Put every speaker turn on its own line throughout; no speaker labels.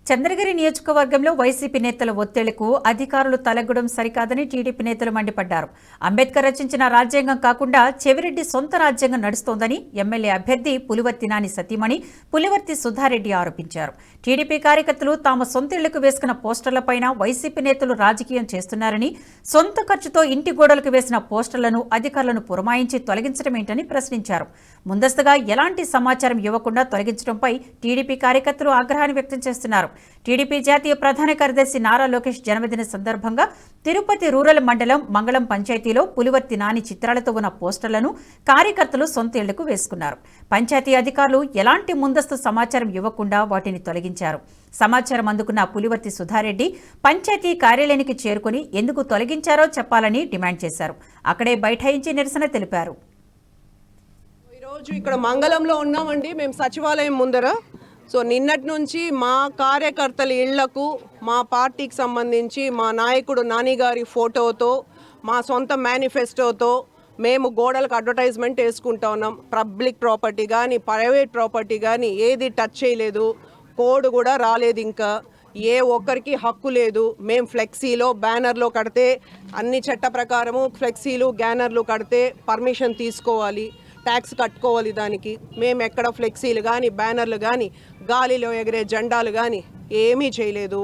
చంద్రగిరి నియోజకవర్గంలో వైసీపీ నేతల ఒత్తిళ్లకు అధికారులు తలగ్గడం సరికాదని టీడీపీ నేతలు మండిపడ్డారు. అంబేద్కర్ రచించిన రాజ్యాంగం కాకుండా చెవిరెడ్డి సొంత రాజ్యాంగం నడుస్తోందని ఎమ్మెల్యే అభ్యర్థి పులివర్తి నాని సతీమణి పులివర్తి సుధారెడ్డి ఆరోపించారు. టీడీపీ కార్యకర్తలు తాము సొంత ఇళ్లకు వేసుకున్న పోస్టర్లపైన వైసీపీ నేతలు రాజకీయం చేస్తున్నారని, సొంత ఖర్చుతో ఇంటి గోడలకు వేసిన పోస్టర్లను అధికారులను పురమాయించి తొలగించడమేంటని ప్రశ్నించారు. ముందస్తుగా ఎలాంటి సమాచారం ఇవ్వకుండా తొలగించడంపై టీడీపీ కార్యకర్తలు ఆగ్రహాన్ని వ్యక్తం చేస్తున్నారు. టీడీపీ జాతీయ ప్రధాన కార్యదర్శి నారా లోకేష్ జన్మదిన సందర్భంగా తిరుపతి రూరల్ మండలం మంగళం పంచాయతీలో పులివర్తి నాని చిత్రాలతో ఉన్న పోస్టర్లను కార్యకర్తలు సొంత ఇళ్లకు వేసుకున్నారు. పంచాయతీ అధికారులు ఎలాంటి ముందస్తు సమాచారం ఇవ్వకుండా వాటిని తొలగించారు. సమాచారం అందుకున్న పులివర్తి సుధారెడ్డి పంచాయతీ కార్యాలయానికి చేరుకుని ఎందుకు తొలగించారో చెప్పాలని డిమాండ్ చేశారు. అక్కడే బైఠాయించి నిరసన తెలిపారు.
ఈరోజు ఇక్కడ మంగళంలో ఉన్నామండి, మేము సచివాలయం ముందర. సో నిన్నటి నుంచి మా కార్యకర్తల ఇళ్లకు మా పార్టీకి సంబంధించి మా నాయకుడు నాని గారి ఫోటోతో, మా సొంత మేనిఫెస్టోతో మేము గోడలకు అడ్వర్టైజ్మెంట్ వేసుకుంటా ఉన్నాం. పబ్లిక్ ప్రాపర్టీ కానీ ప్రైవేట్ ప్రాపర్టీ కానీ ఏది టచ్ చేయలేదు. కోడ్ కూడా రాలేదు, ఇంకా ఏ ఒక్కరికి హక్కు లేదు. మేము ఫ్లెక్సీలో బ్యానర్లో కడితే అన్ని చట్ట ప్రకారము ఫ్లెక్సీలు బ్యానర్లు కడితే పర్మిషన్ తీసుకోవాలి, ట్యాక్స్ కట్టుకోవాలి. దానికి మేము ఎక్కడ ఫ్లెక్సీలు కానీ బ్యానర్లు కానీ గాలిలో ఎగిరే జెండాలు కానీ ఏమీ చేయలేదు.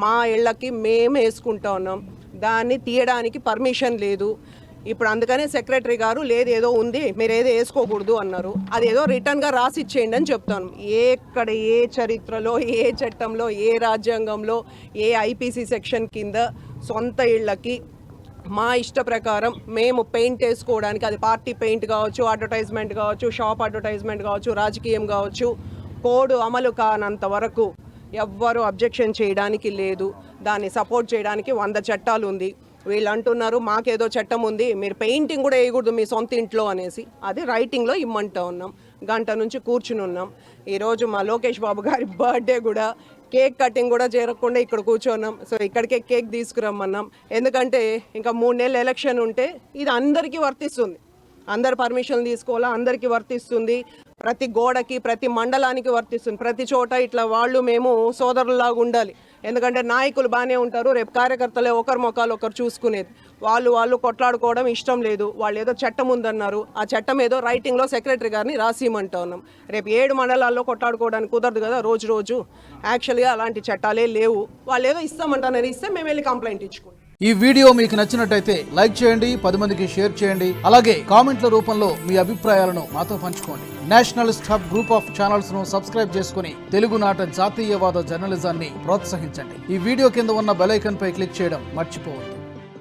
మా ఇళ్ళకి మేము వేసుకుంటా ఉన్నాం, దాన్ని తీయడానికి పర్మిషన్ లేదు. ఇప్పుడు అందుకనే సెక్రటరీ గారు లేదు ఏదో ఉంది మీరు ఏదో వేసుకోకూడదు అన్నారు. అదేదో రిటర్న్గా రాసి ఇచ్చేయండి అని చెప్తాను. ఎక్కడ ఏ చరిత్రలో, ఏ చట్టంలో, ఏ రాజ్యాంగంలో, ఏ ఐపీసీ సెక్షన్ కింద సొంత ఇళ్ళకి మా ఇష్ట ప్రకారం మేము పెయింట్ వేసుకోవడానికి, అది పార్టీ పెయింట్ కావచ్చు, అడ్వర్టైజ్మెంట్ కావచ్చు, షాప్ అడ్వర్టైజ్మెంట్ కావచ్చు, రాజకీయం కావచ్చు, కోడ్ అమలు కానంత వరకు ఎవ్వరూ అబ్జెక్షన్ చేయడానికి లేదు. దాన్ని సపోర్ట్ చేయడానికి 100 చట్టాలు ఉంది. వీళ్ళు అంటున్నారు మాకేదో చట్టం ఉంది, మీరు పెయింటింగ్ కూడా వేయకూడదు మీ సొంత ఇంట్లో అనేసి. అది రైటింగ్లో ఇమ్మంటా ఉన్నాం. గంట నుంచి కూర్చుని ఉన్నాం. ఈరోజు మా లోకేష్ బాబు గారి బర్త్డే కూడా, కేక్ కటింగ్ కూడా చేరకుండా ఇక్కడ కూర్చున్నాం. సో ఇక్కడికే కేక్ తీసుకురమ్మన్నాం. ఎందుకంటే ఇంకా 3 నెలలు ఎలక్షన్ ఉంటే ఇది అందరికీ వర్తిస్తుంది. అందరు పర్మిషన్ తీసుకోవాలా, అందరికీ వర్తిస్తుంది. ప్రతి గోడకి, ప్రతి మండలానికి వర్తిస్తుంది. ప్రతి చోట ఇట్లా వాళ్ళు మేము సోదరులాగా ఉండాలి. ఎందుకంటే నాయకులు బాగానే ఉంటారు, రేపు కార్యకర్తలే ఒకరి మొఖాలు ఒకరు చూసుకునేది. వాళ్ళు కొట్లాడుకోవడం ఇష్టం లేదు. వాళ్ళు ఏదో చట్టం ఉందన్నారు, ఆ చట్టం ఏదో రైటింగ్లో సెక్రటరీ గారిని రాసిమంటా ఉన్నాం. రేపు 7 మండలాల్లో కొట్లాడుకోవడానికి కుదరదు కదా రోజు. యాక్చువల్గా అలాంటి చట్టాలే లేవు. వాళ్ళు ఏదో ఇస్తామంటున్నారు, ఇస్తే మేము వెళ్ళి కంప్లైంట్ ఇచ్చుకుంటాం.
ఈ వీడియో మీకు నచ్చినట్టయితే లైక్ చేయండి, 10 మందికి షేర్ చేయండి. అలాగే కామెంట్ల రూపంలో మీ అభిప్రాయాలను మాతో పంచుకోండి. Nationalist hub group of channels ను సబ్స్క్రైబ్ చేసుకుని తెలుగునాట జాతీయవాద జర్నలిజాన్ని ప్రోత్సహించండి. ఈ వీడియో కింద ఉన్న బెల్ ఐకాన్ పై క్లిక్ చేయడం మర్చిపోవద్దు.